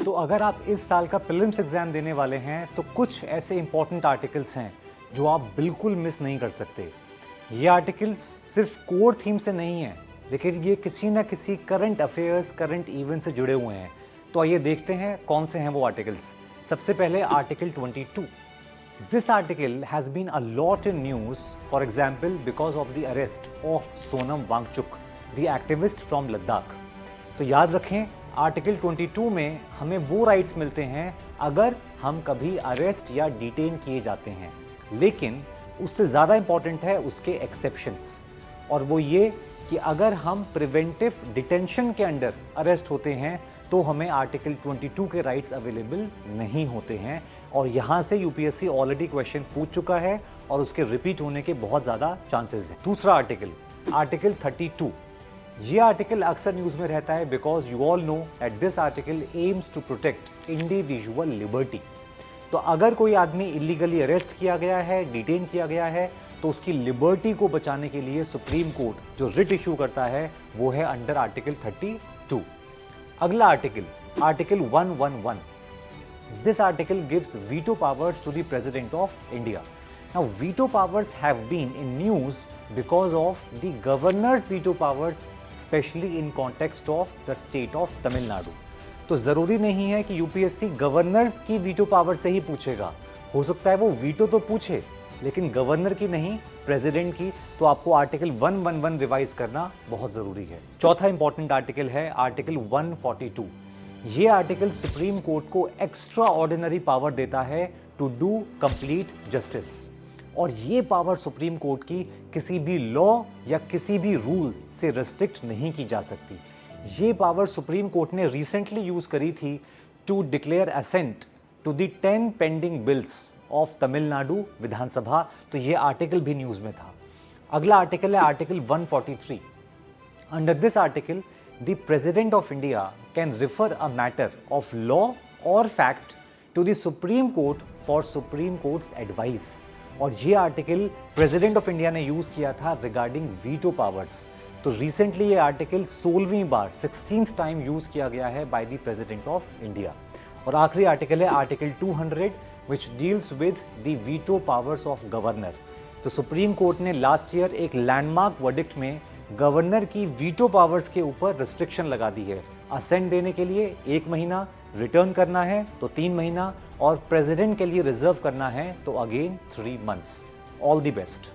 तो अगर आप इस साल का प्रीलिम्स एग्जाम देने वाले हैं तो कुछ ऐसे इंपॉर्टेंट आर्टिकल्स हैं जो आप बिल्कुल मिस नहीं कर सकते। ये आर्टिकल्स सिर्फ कोर थीम से नहीं है, लेकिन ये किसी ना किसी करंट अफेयर्स, करंट इवेंट से जुड़े हुए हैं। तो आइए देखते हैं कौन से हैं वो आर्टिकल्स। सबसे पहले article 22। This article has been a lot in news, for example, because of the arrest of Sonam Wangchuk, the activist from Ladakh. तो याद रखें, आर्टिकल 22 में हमें वो राइट्स मिलते हैं अगर हम कभी अरेस्ट या डिटेन किए जाते हैं, लेकिन उससे ज़्यादा इंपॉर्टेंट है उसके एक्सेप्शंस, और वो ये कि अगर हम प्रिवेंटिव डिटेंशन के अंडर अरेस्ट होते हैं तो हमें आर्टिकल 22 के राइट्स अवेलेबल नहीं होते हैं। और यहाँ से यूपीएससी ऑलरेडी क्वेश्चन पूछ चुका है और उसके रिपीट होने के बहुत ज़्यादा चांसेस हैं। दूसरा आर्टिकल, आर्टिकल 32। ये आर्टिकल अक्सर न्यूज़ में रहता है because you all know that this article aims to protect individual liberty. तो अगर कोई आदमी इलीगली अरेस्ट किया गया है, डिटेन किया गया है, तो उसकी लिबर्टी को बचाने के लिए सुप्रीम कोर्ट जो रिट इशू करता है वो है अंडर आर्टिकल 32। अगला article, article 111। This article gives veto powers to the President of India. Now, veto powers have been in news because of the governor's veto powers, especially in context of the state of Tamil Nadu. तो ज़रूरी नहीं है कि UPSC governors की veto power से ही पूछेगा, हो सकता है वो वीटो तो पूछे लेकिन गवर्नर की नहीं, प्रेसिडेंट की। तो आपको आर्टिकल 111 रिवाइज करना बहुत ज़रूरी है। चौथा इंपॉर्टेंट आर्टिकल है आर्टिकल 142। ये आर्टिकल सुप्रीम कोर्ट को एक्स्ट्रा ऑर्डिनरी पावर देता है टू डू कंप्लीट जस्टिस, और ये पावर सुप्रीम कोर्ट की किसी भी लॉ या किसी भी रूल से रिस्ट्रिक्ट नहीं की जा सकती। ये पावर सुप्रीम कोर्ट ने रिसेंटली यूज करी थी to declare assent to the 10 pending bills of Tamil Nadu विधानसभा। तो ये आर्टिकल भी न्यूज में था। अगला आर्टिकल है article 143। Under this article the President of India can refer a matter of law or fact to the Supreme Court for Supreme Court's advice। और ये आर्टिकल प्रेसिडेंट ऑफ इंडिया ने use किया था regarding veto powers. तो recently ये article 16वीं बार 16th time use किया गया है by the president of India. और आखिरी आर्टिकल है article 200 which deals with the veto powers of governor. तो सुप्रीम कोर्ट ने लास्ट ईयर एक लैंडमार्क वर्डिक्ट में गवर्नर की वीटो पावर्स के ऊपर रिस्ट्रिक्शन लगा दी है। असेंट देने के लिए 1 महीना, रिटर्न करना है तो 3 महीना, और प्रेसिडेंट के लिए रिजर्व करना है तो again 3 months. All the best.